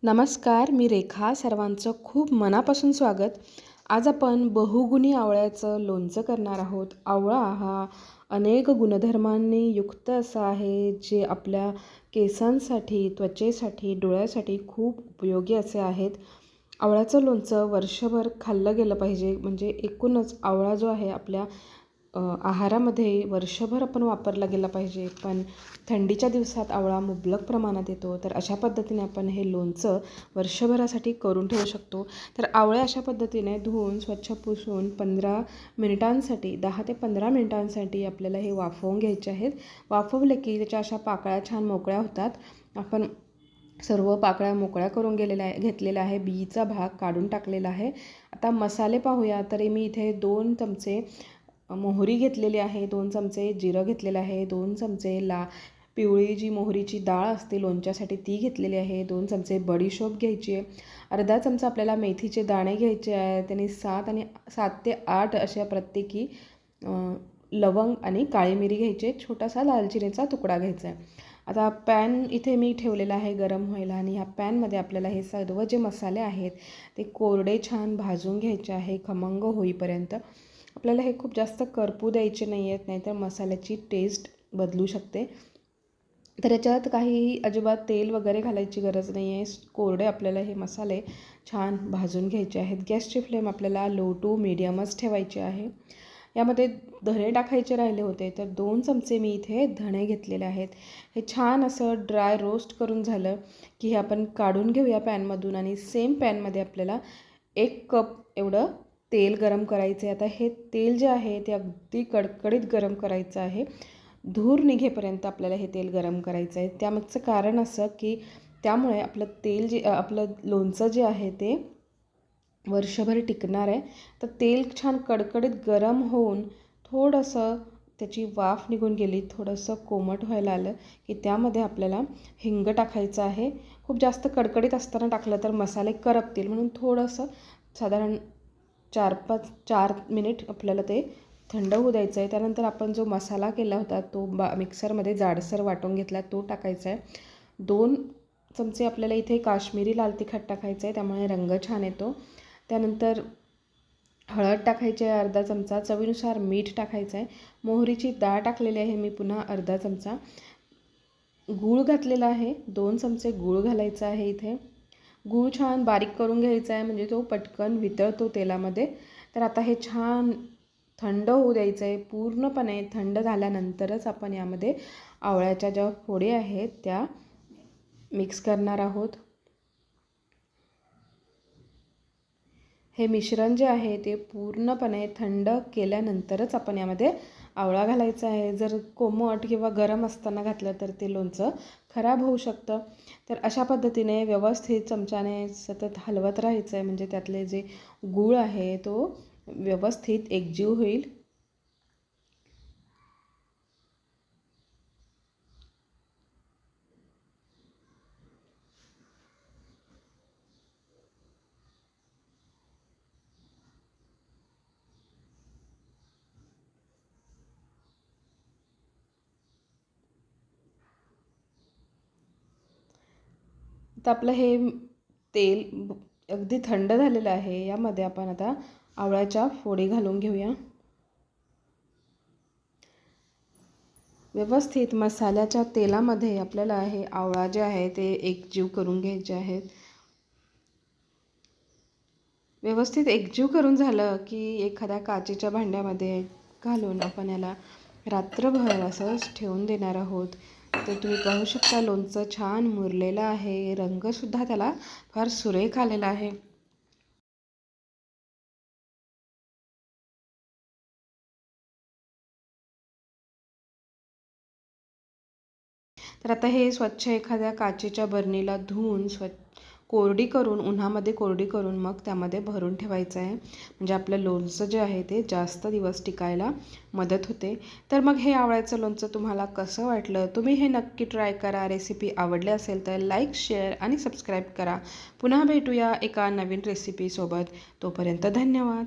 नमस्कार, मी रेखा. सर्वांचं खूप मनापासून स्वागत. आज आपण बहुगुणी आवळ्याचं लोणचं करणार आहोत. आवळा हा अनेक गुणधर्मांनी युक्त असा आहे, जे आपल्या केसांसाठी, त्वचेसाठी, डोळ्यासाठी खूप उपयोगी असे आहेत. आवळ्याचं लोणचं वर्षभर खाल्लं गेलं पाहिजे. म्हणजे एकूणच आवळा जो आहे आपल्या आहारामध्ये वर्षभर आपण वापरला गेला पाहिजे. पण थंडीच्या दिवसात आवळा मुबलक प्रमाणात येतो, तर अशा पद्धतीने आपण हे लोणचं वर्षभरासाठी करून ठेवू शकतो. तर आवळे अशा पद्धतीने धुवून स्वच्छ पुसून 15 मिनिटांसाठी 10 ते 15 मिनिटांसाठी आपल्याला हे वाफवून घ्यायचे आहेत. वाफवले की त्याच्या अशा पाकळ्या छान मोकळ्या होतात. आपण सर्व पाकळ्या मोकळ्या करून घेतलेल्या आहे. बीचा भाग काढून टाकलेला आहे. आता मसाले पाहूया. तरी मी इथे 2 चमचे मोहरी घेतलेली आहे, 2 चमचे जिरं घेतलेलं आहे, 2 चमचे पिवळी जी मोहरीची डाळ असते लोणच्यासाठी ती घेतलेली आहे, 2 चमचे बडीशोप घ्यायची आहे, अर्धा चमचा आपल्याला मेथीचे दाणे घ्यायचे आहे. त्यांनी 7 ते 8 अशा प्रत्येकी लवंग आणि काळी मिरी घ्यायची, छोटासा दालचिनीचा तुकडा घ्यायचा आहे. आता पॅन इथे मी ठेवलेला आहे गरम व्हायला आणि ह्या पॅनमध्ये आपल्याला हे सर्व जे मसाले आहेत ते कोरडे छान भाजून घ्यायचे आहे खमंग होईपर्यंत. आपल्याला हे खूप जास्त करपू द्यायचे नाही आहेत, नाहीतर मसाल्याची टेस्ट बदलू शकते. तर याच्यात काहीही अजिबात तेल वगैरे घालायची गरज नाही आहे. कोरडे आपल्याला हे मसाले छान भाजून घ्यायचे आहेत. गॅसची फ्लेम आपल्याला लो टू मीडियमच ठेवायची आहे. यामध्ये धणे टाकायचे राहिले होते, तर 2 चमचे मी इथे धणे घेतलेले आहेत. हे छान असं ड्राय रोस्ट करून झालं की हे आपण काढून घेऊया पॅनमधून आणि सेम पॅनमध्ये आपल्याला 1 कप एवढं तेल गरम करायचं आहे. आता हे तेल जे आहे ते अगदी कडकडीत गरम करायचं आहे. धूर निघेपर्यंत आपल्याला हे तेल गरम करायचं आहे. त्यामागचं कारण असं की त्यामुळे आपलं लोणचं जे आहे ते वर्षभर टिकणार आहे. तर तेल छान कडकडीत गरम होऊन थोडंसं त्याची वाफ निघून गेली, थोडंसं कोमट व्हायला आलं की त्यामध्ये आपल्याला हिंग टाकायचं आहे. खूप जास्त कडकडीत असताना टाकलं तर मसाले करपतील, म्हणून थोडंसं साधारण 4 मिनिट आपल्याला ते थंड होऊ द्यायचं आहे. त्यानंतर आपण जो मसाला केला होता तो मिक्सरमध्ये जाडसर वाटून घेतला, तो टाकायचा आहे. 2 चमचे आपल्याला इथे काश्मीरी लाल तिखट टाकायचं आहे, त्यामुळे रंग छान येतो. त्यानंतर हळद टाकायची आहे अर्धा चमचा, चवीनुसार मीठ टाकायचं आहे. मोहरीची डाळ टाकलेली आहे मी पुन्हा अर्धा चमचा. गूळ घातलेला आहे, 2 चमचे गूळ घालायचा आहे इथे. गूळ छान बारीक करून घ्यायचा आहे, म्हणजे तो पटकन वितळतो तेलामध्ये. तर आता हे छान थंड होऊ द्यायचं आहे. पूर्णपणे थंड झाल्यानंतरच आपण यामध्ये आवळ्याच्या ज्या फोडी आहेत त्या मिक्स करणार आहोत. हे मिश्रण जे आहे ते पूर्णपणे थंड केल्यानंतरच आपण यामध्ये आवळा घालायचा आहे. जर कोमट किंवा गरम असताना घातलं तर ते लोणचं खराब होऊ शकतं. तर अशा पद्धतीने व्यवस्थित चमच्याने सतत हलवत राहायचं आहे, म्हणजे त्यातले जे गूळ आहे तो व्यवस्थित एकजीव होईल. तर आपलं हे तेल अगदी थंड झालेलं आहे. यामध्ये आपण आता आवळ्याच्या फोडी घालून घेऊया. व्यवस्थित मसाल्याच्या तेलामध्ये आपल्याला हे आवळा जे आहे ते एकजीव करून घ्यायचे आहेत. व्यवस्थित एकजीव करून झालं की एखाद्या काचेच्या भांड्यामध्ये घालून आपण याला रात्रभर असंच ठेवून देणार आहोत. तर तुम्ही पाहू शकता लोणचं छान मुरलेलं आहे, रंगसुद्धा त्याला फार सुरेख आलेला आहे. तर आता हे स्वच्छ एखाद्या काचेच्या बरणीला धुवून कोरडी करून उन्हामध्ये कोरडी करून मग त्यामध्ये भरून ठेवायचं आहे, म्हणजे आपलं लोणचं जे आहे ते जास्त दिवस टिकायला मदत होते. तर मग हे आवळ्याचं लोणचं तुम्हाला कसं वाटलं? तुम्ही हे नक्की ट्राय करा. रेसिपी आवडली असेल तर लाईक, शेअर आणि सबस्क्राईब करा. पुन्हा भेटूया एका नवीन रेसिपीसोबत. तोपर्यंत धन्यवाद.